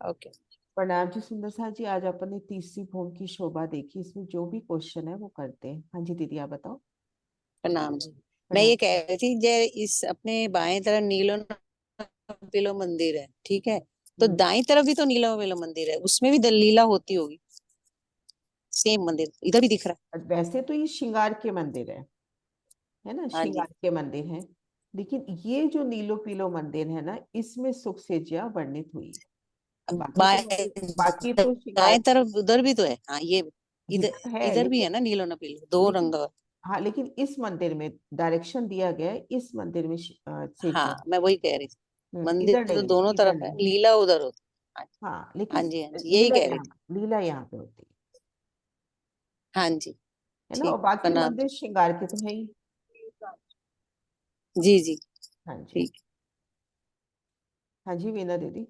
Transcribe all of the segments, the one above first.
Okay. प्रणाम जी सुंदर सा जी। आज अपन ने तीसरी भूमि की शोभा देखी। इसमें जो भी क्वेश्चन है वो करते हैं। हाँ जी दीदी आप बताओ। प्रणाम जी। मैं प्रणाम। ये कह रही थी, जे इस अपने बाएं तरफ नीलो पीलो मंदिर है, ठीक है, तो हम्म। दाएं तरफ भी तो नीलो पीलो मंदिर है, उसमें भी लीला होती होगी। सेम मंदिर इधर भी दिख रहा वैसे तो ये श्रृंगार के मंदिर है ना, है। हाँ श्रृंगार जी। के मंदिर है। लेकिन ये जो नीलो पीलो मंदिर है ना, इसमें सुख से ज्या वर्णित हुई है। अब बाकी तो बाएं मंदिर, बाकी तो श्रृंगार दाएं तरफ उधर भी तो है। हाँ, ये इधर इधर है इधर भी लेकिन, है ना, नीलो ना पीलो, दो रंग। लेकिन हाँ लेकिन इस मंदिर में डायरेक्शन दिया गया है, इस मंदिर में से ज्या। हाँ, मैं वही कह रही थी। मंदिर इधर तो नहीं, दोनों इधर तरफ है, नहीं। लीला उधर होती। हाँ। हाँ हाँ लेकिन जी, हाँ जी, यही लीला कह रही यहाँ, थी। लीला यहाँ पे होती हाँ जी। है ना। और ठीक, बाकी प्रणाम। मंदिर श्रृंगार के तो है ही। जी जी। हाँ जी। ठीक। हाँ जी वीना दीदी।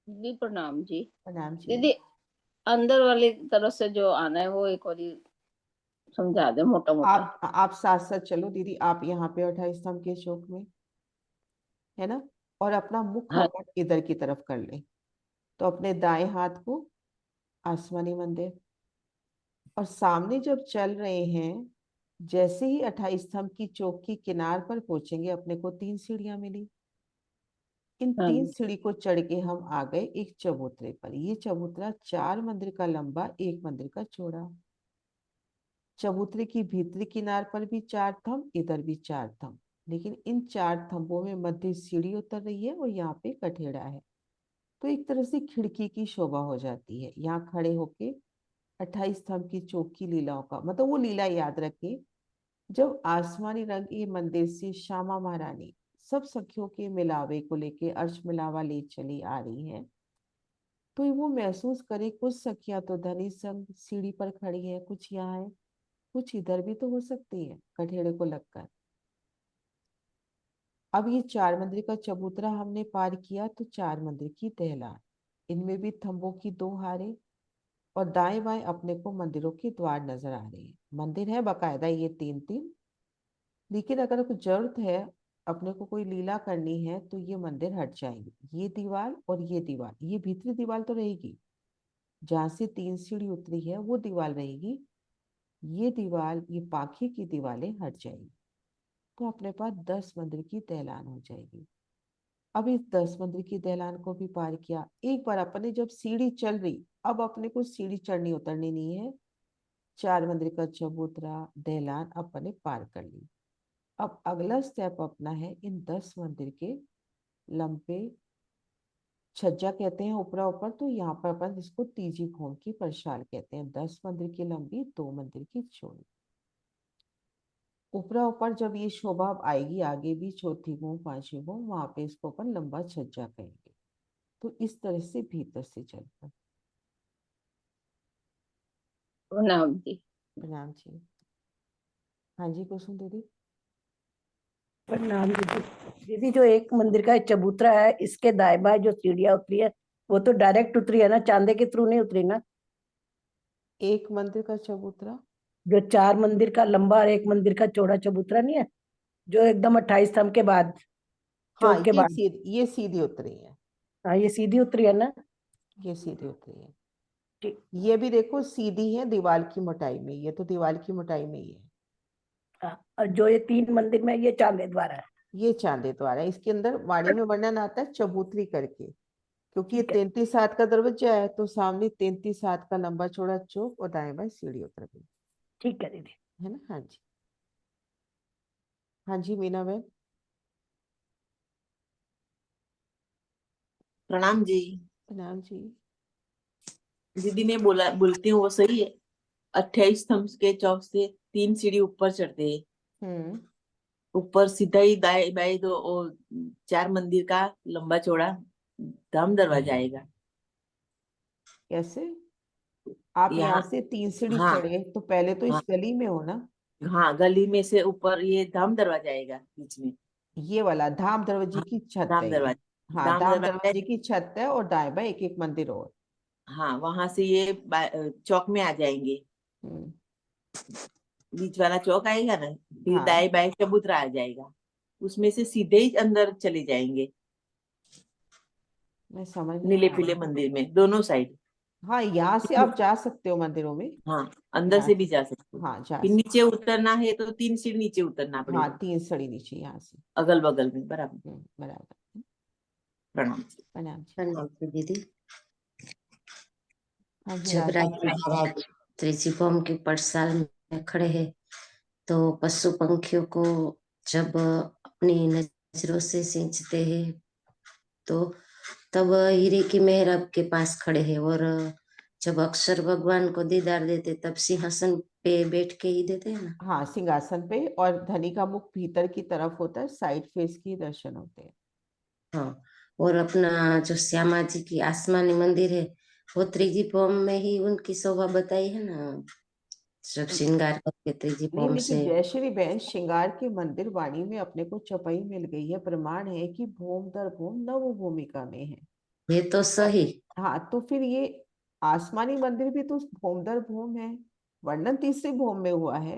जी प्रणाम जी। प्रणाम जी। दीदी, अंदर वाली तरफ से जो आना है वो एक बार समझा दे मोटा मोटा। आप साथ साथ चलो दीदी। आप यहाँ पे 28 स्तंभ के चौक में, है ना। और अपना मुख हाँ। अपन इधर की तरफ कर ले। तो अपने दाएं हाथ को आसमानी मंदिर, और सामने जब चल रहे हैं, जैसे ही 28 स्तंभ की चौक की किनार पर पहुंचेंगे, अपने को 3 सीढ़ियां मिली। इन हाँ। 3 सीढ़ी को चढ़ के हम आ गए एक चबूतरे पर। ये चबूतरा 4 मंदिर का लंबा, 1 मंदिर का चौड़ा। चबूतरे की भीतरी किनार पर भी 4 थंब, इधर भी 4 थंब। लेकिन इन 4 थंबों में मध्य सीढ़ी उतर रही है और यहाँ पे कठेड़ा है। तो एक तरह से खिड़की की शोभा हो जाती है। यहाँ खड़े होके 28 स्तंभ की चौक की लीलाओं का मतलब, वो लीला याद रखे जब आसमानी रंग के मंदिर से श्यामा महारानी सब सखियों के मिलावे को लेके अर्श मिलावा ले चली आ रही है। तो वो महसूस करे कुछ सखियां तो धनी संग सीढ़ी पर खड़ी है, कुछ यहाँ है, कुछ इधर भी तो हो सकती है कठेड़े को लगकर। अब ये 4 मंदिर का चबूतरा हमने पार किया तो 4 मंदिर की दहलान, इनमें भी थंबों की 2 हारे, और दाएं बाएं अपने को मंदिरों के द्वार नजर आ रहे हैं। मंदिर है बकायदा ये 3 3। लेकिन अगर कुछ जरूरत है, अपने को कोई लीला करनी है, तो ये मंदिर हट जाएंगे। ये दीवार और ये दीवार, ये भीतरी दीवार तो रहेगी, जहां से 3 सीढ़ी उतरी है वो दीवार रहेगी। ये दीवार, ये पाखी की दीवारें हट जाएंगी। तो अपने पास 10 मंदिर की दहलान हो जाएगी। अब इस 10 मंदिर की दहलान को भी पार किया। एक बार अपने जब सीढ़ी चल रही, अब अपने को सीढ़ी चढ़नी उतरनी नहीं है। 4 मंदिर का चबूतरा दहलान अपने पार कर ली। अब अगला स्टेप अपना है इन 10 मंदिर के लंबे, छज्जा कहते हैं ऊपरा ऊपर, तो यहाँ पर अपन इसको तीजी भूमि की परछाल कहते हैं। 10 मंदिर की लंबी, 2 मंदिर की चौड़ी। ऊपरा ऊपर जब ये शोभा आएगी आगे भी, चौथी भूमि पांचवी भूमि, वहां पे इसको अपन लंबा छज्जा कहेंगे। तो इस तरह से भीतर से चलकर। प्रणाम जी। प्रणाम जी। हाँ जी कुसुम दीदी। प्रणाम दीदी। दीदी, जो एक मंदिर का चबूतरा है, इसके दाएं बाएं जो सीढ़ियां उतरी है, वो तो डायरेक्ट उतरी है ना, चांदे के थ्रू नहीं उतरी ना। एक मंदिर का चबूतरा, जो 4 मंदिर का लंबा और 1 मंदिर का चौड़ा चबूतरा नहीं है, जो एकदम 28 स्तंभ के बाद, हाँ चौक के बाद। ये सीधी उतरी है। हाँ, ये सीधी उतरी है ना। ये सीधी उतरी है। ठीक। ये भी देखो सीधी है दीवार की मोटाई में, ये तो दीवार की मोटाई में ही है। हाँ, और जो ये 3 मंदिर में, ये चांदे द्वारा है। ये चांदे द्वार है। इसके अंदर वाणी में वर्णन आता है चबूतरी करके, क्योंकि ये ठीक है। 33 हाथ का दरवाजा है, तो सामने 33 हाथ का लंबा चौड़ा चौक और दाएं बाएं सीढ़ी उतर गई। ठीक है दीदी। है ना। हाँ जी। हाँ जी मीना बहन। प्रणाम जी। प्रणाम जी। दीदी ने बोला, बोलती हूँ वो सही है। 28 स्तंभ के चौक से 3 सीढ़ी ऊपर चढ़ते हैं। हम्म। ऊपर सीधा ही दाएं बाएं दो 4 मंदिर का लंबा चौड़ा धाम दरवाजा आएगा। कैसे? आप यहाँ यहाँ। से 3 सीढ़ी हाँ। चढ़े तो पहले तो हाँ। इस गली में हो ना। हाँ, गली में से ऊपर ये धाम दरवाजा आएगा बीच में। ये वाला धाम दरवाजे हाँ, की छत धाम है ये। दरवाजा, हाँ धाम धाम दरवाजा। दरवाजे की छत है, और दाएं बाएं एक एक मंदिर और। हाँ, वहां से ये चौक में आ जाएंगे। हम्म। बीच वाला चौक आएगा ना, फिर हाँ दाएं बाएं चबूतरा आ जाएगा। उसमें से सीधे ही अंदर चले जाएंगे। मैं समझ नहीं नीले पा पीले रही। मंदिर में दोनों साइड। हाँ, यहाँ से आप जा सकते हो मंदिरों में। हाँ, अंदर यहाँ से भी जा सकते हो। हाँ जा फिर सकते। नीचे उतरना है तो 3 सीढ़ी नीचे उतरना हाँ, पड़ेगा, 3 सीढ़ी नीचे यहाँ से। अगल बगल में। बराबर। बराबर। प्रणाम। प्रणाम जी। प्रणाम दीदी। हाँ जी जब राधा। राजा महाराज त्रिजिभौम के पटसाल में खड़े हैं तो पशु पंखियों को जब अपनी नजरों से सींचते हैं तो तब हीरे की मेहराब के पास खड़े हैं, और जब अक्षर भगवान को दीदार देते तब सिंहासन पे बैठ के ही देते हैं ना। हाँ, सिंहासन पे, और धनी का मुख भीतर की तरफ होता है, साइड फेस की दर्शन होते हैं। हाँ, और अपना जो श्यामा जी की आसमानी मंदिर है वो त्रिजिभौम में ही उनकी शोभा बताई है ना, जब श्रृंगार करके नहीं, त्रिजिभौम लेकिन से। जयश्री बहन, श्रृंगार की मंदिर वाणी में अपने को चौपाई मिल गई है, प्रमाण है कि भूम दर भूम नव भूमिका में है। ये तो सही। हाँ, तो फिर ये आसमानी मंदिर भी तो भूम दर भूम है, वर्णन तीसरी भूम में हुआ है।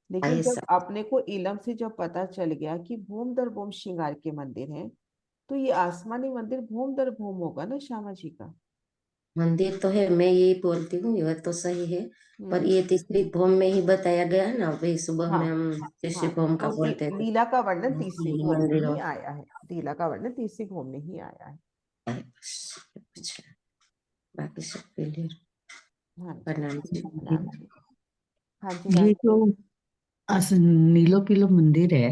लेकिन ये जब सब अपने को इलम से जब पता चल गया कि भूम दर भूम श्रृंगार के मंदिर हैं, तो ये आसमानी मंदिर भूम दर भूम होगा ना श्यामा जी का। मंदिर तो है, मैं यही बोलती हूँ, यह तो सही है। पर हम्म। ये तीसरी भौम में ही बताया गया है ना, भाई सुबह हाँ में हम तीसरी हाँ, भौम का तो बोलते थे। लीला का वर्णन तीसरी भूम में मंदिर ही और आया है। लीला का वर्णन तीसरी भूम में ही आया है। बस, अच्छा, बाकी सब क्लियर। हाँ जी। प्रणाम जी। प्रणाम जी। हाँ जी ये राधा। जो नीलो पीलो मंदिर है,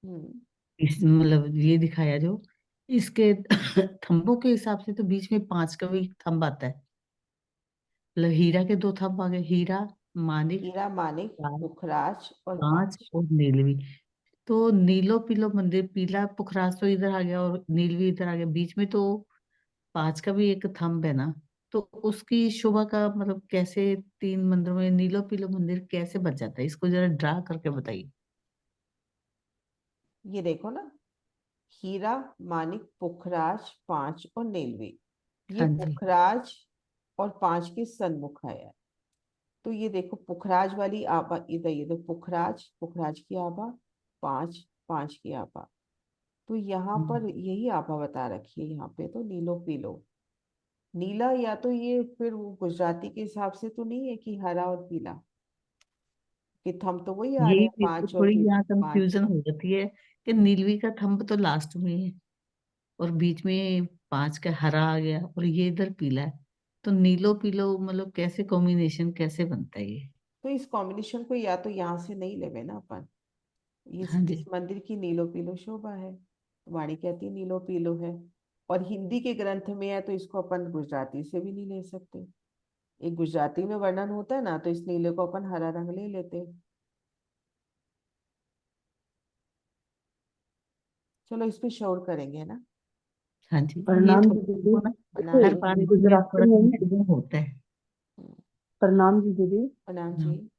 हम्म। इस मतलब ये दिखाया जो इसके थंबों के हिसाब से तो बीच में 5 का भी थंब आता है। मतलब हीरा के 2 थंब आ गए, हीरा, मानिक, हीरा, मानिक, लाल, पुखराज और 5 पांच। और नीलवी। तो नीलो पीलो मंदिर, पीला पुखराज तो इधर आ गया और नीलवी इधर आ गया, बीच में तो 5 का भी एक थंब है ना। तो उसकी शोभा का मतलब कैसे 3 मंदिरों में नीलो पीलो मंदिर कैसे बच जाता है, इसको जरा ड्रा करके बताइए। ये देखो ना, हीरा, मानिक, पुखराज, पांच और नीलवी। ये हाँ जी। पुखराज और पांच के सन्मुख है। तो ये देखो पुखराज वाली आभा इधर, ये देखो पुखराज, पुखराज की आभा, पांच, पांच की आभा। तो यहाँ हम्म। पर यही आभा बता रखी है यहाँ पे, तो नीलो पीलो। नीला या तो ये फिर वो गुजराती के हिसाब से तो नहीं है कि हरा और पीला, कि थम तो वही आ रहे यही हैं, मेरे को पांच और थोड़ी यहाँ पांच। कंफ्यूजन हो जाती है कि नीलवी का थंब तो लास्ट में है और बीच में 5 का हरा आ गया और ये इधर पीला है। तो नीलो पीलो मतलब कैसे कॉम्बिनेशन कैसे बनता है ये। तो इस कॉम्बिनेशन को या तो यहाँ से नहीं लेवे ना अपन। हाँ इस जी। मंदिर की नीलो पीलो शोभा है, वाणी कहती है नीलो पीलो है। और हिंदी के ग्रंथ में है तो इसको अपन गुजराती से भी नहीं ले सकते। एक गुजराती में वर्णन होता है ना, तो इस नीले को अपन हरा रंग ले लेते। चलो इस पे शोर करेंगे, है ना। हाँ जी, ये प्रणाम जी थोड़ा दीदी। वो ना प्रणाम हर जी। बार इसमें थोड़ा गुजराती में कंफ्यूजन होता है। हम्म, प्रणाम जी दीदी। प्रणाम जी।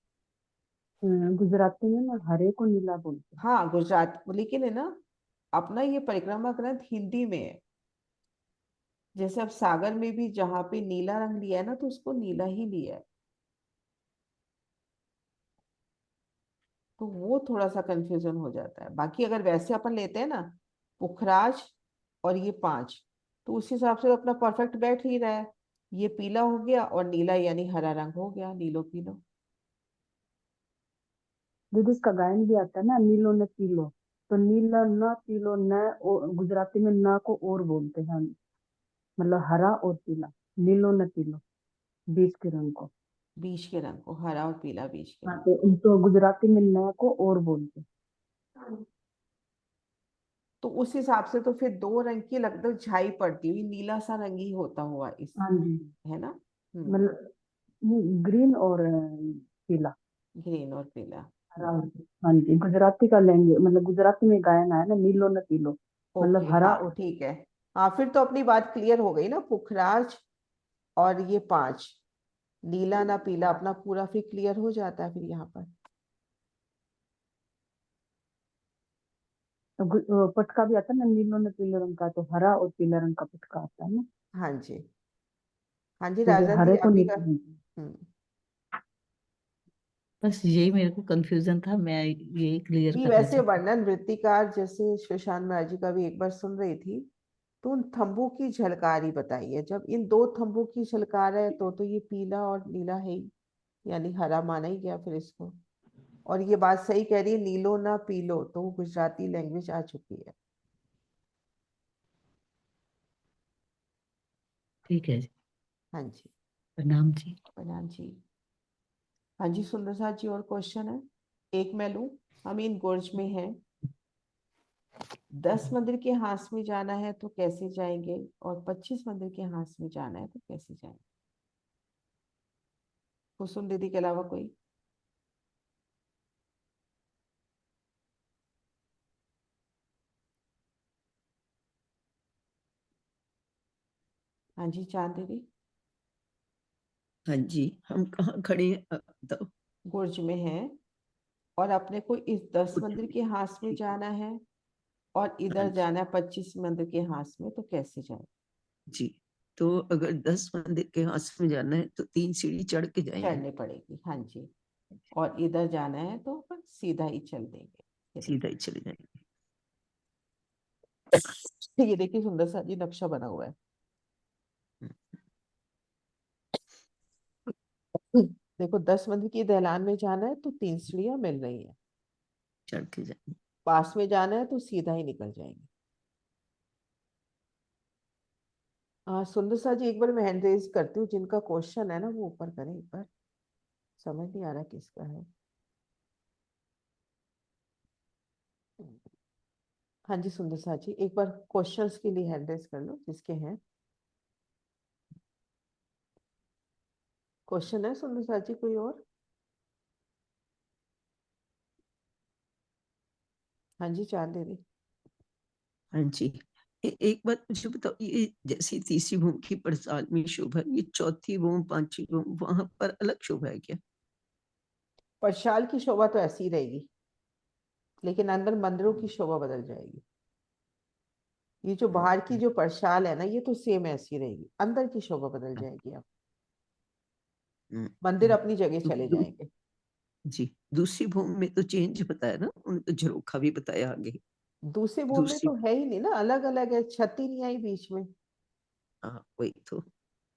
हाँ। गुजराती में ना हरे को नीला बोलते हैं। हाँ गुजरात, लेकिन है ना, अपना ये परिक्रमा ग्रंथ हिंदी में है। जैसे अब सागर में भी जहाँ पे नीला रंग लिया है ना, तो उसको नीला ही लिया है। तो वो थोड़ा सा कंफ्यूजन हो जाता है। बाकी अगर वैसे अपन लेते हैं ना, पुखराज और ये पांच, तो उस हिसाब से तो अपना परफेक्ट बैठ ही रहा है। ये पीला हो गया और नीला यानी हरा रंग हो गया, नीलो पीलो। दीदी इसका गायन भी आता है ना, नीलो न पीलो। तो नीला न पीलो न गुजराती में न को और बोलते हैं, मतलब हरा और पीला। नीलो न पीलो बीच के रंग को। बीज के रंग को, हरा और पीला बीज के हाँ, रंग। तो गुजराती में न को और बोलते हैं। तो उस हिसाब से तो फिर दो रंग की लगभग झाई पड़ती हुई नीला सा रंग ही होता हुआ इस, हाँ जी, है ना। मतलब ग्रीन और पीला, ग्रीन और पीला। हरा और हाँ जी, गुजराती का लेंगे, मतलब गुजराती में गायन आया ना, नीलो न पीलो, ओके, मतलब हरा हाँ और ठीक है। हाँ फिर तो अपनी बात क्लियर हो गई ना, पुखराज और ये पांच, नीला ना पीला, अपना पूरा फिर क्लियर हो जाता है फिर यहाँ पर। पटका भी आता है ना, नीलो ने पीले रंग का, तो हरा और पीला रंग का पटका आता है ना। हाँ जी। हाँ जी तो ये राजन जी, हरे को अभी का। नीले। बस यही मेरे को कंफ्यूजन था, मैं यही क्लियर नहीं, करना वैसे चाहती वर्णन वृत्तिकार जैसे सुशांत महाराज जी का भी एक बार सुन रही थी, तो उन थंबों की झलकारी बताइए। जब इन दो थंबों की झलकार है तो ये पीला और नीला है ही, यानी हरा माना ही गया फिर इसको। और ये बात सही कह रही है, नीलो ना पीलो, तो वो गुजराती लैंग्वेज आ चुकी है। ठीक है जी। हाँ जी, प्रणाम जी। प्रणाम जी। हाँ जी सुंदर साथ जी, और क्वेश्चन है, एक मैं लूं। हम इन गोर्ज में हैं, 10 मंदिर के हाथ में जाना है तो कैसे जाएंगे, और 25 मंदिर के हाथ में जाना है तो कैसे जाएंगे? कुसुम दीदी के अलावा कोई? हाँ जी चांद दीदी। हाँ जी, हम कहाँ खड़े हैं बताओ। गुर्ज में है, और अपने को इस 10 मंदिर के हाथ में ठीक है। जाना है, और हाँ इधर जी जाना है 25 मंदिर के हाथ में, तो कैसे जाए? जी। तो अगर 10 मंदिर के हाथ में जाना है तो 3 सीढ़ी चढ़ के जाएंगे। चढ़नी पड़ेगी, हाँ जी। और इधर जाना है तो अपन सीधा ही चल देंगे। सीधा ही चले जाएंगे। ये देखिए सुंदर सा जी नक्शा बना हुआ है। देखो 10 मंदिर की दहलान में जाना है तो 3 सीढ़ियां मिल रही हैं, चढ़ के जाएंगे। पास में जाना है तो सीधा ही निकल जाएंगे। सुंदर सा जी, एक बार मैं हैंड रेज करती हूँ, जिनका क्वेश्चन है ना वो ऊपर करें एक बार, समझ नहीं आ रहा किसका है। हाँ जी सुंदर सा जी, एक बार क्वेश्चंस के लिए हैंड रेज कर लो जिसके हैं क्वेश्चन। है सुंदर सा जी कोई और? हाँ जी चांद दीदी। हाँ जी। एक बात मुझे बताओ, ये जैसी तीसरी भूमि की पड़ताल में शोभा, ये चौथी भूमि, पांचवी भूमि, वहां पर अलग शोभा है क्या? परशाल की शोभा तो ऐसी ही रहेगी, लेकिन अंदर मंदिरों की शोभा बदल जाएगी। ये जो बाहर की जो परशाल है ना, ये तो सेम ऐसी रहेगी, अंदर की शोभा बदल जाएगी। अब मंदिर अपनी जगह तो चले जाएंगे। जी, दूसरी भूमि में तो चेंज बताया ना उन्होंने, तो झरोखा भी बताया आगे। दूसरे भूमि में दूसरी, तो है ही नहीं ना, अलग अलग है, छत ही नहीं आई बीच में, हाँ वही तो।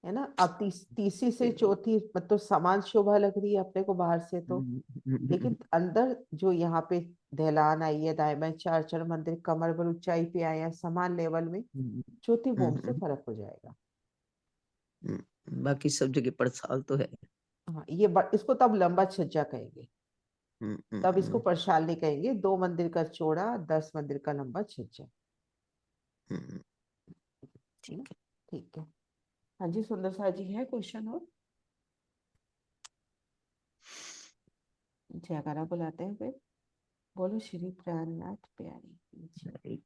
है ना। अब तीसरी से चौथी मतलब समान शोभा लग रही है अपने को बाहर से तो, लेकिन अंदर जो यहाँ पे दहलान आई है, दाएं बाएं चार चार मंदिर कमर भर ऊंचाई पे आए हैं समान लेवल में, चौथी भूमि से फर्क हो जाएगा। बाकी सब जगह पड़ताल तो है। हाँ इसको तब लंबा छज्जा कहेंगे, तब इसको परशाल नहीं कहेंगे। 2 मंदिर का चौड़ा, 10 मंदिर का लंबा छज्जा, है ना। ठीक है। ठीक है। हाँ जी सुंदर सा जी, है क्वेश्चन और? जयकारा बुलाते हैं फिर, बोलो श्री प्राणनाथ प्यारी।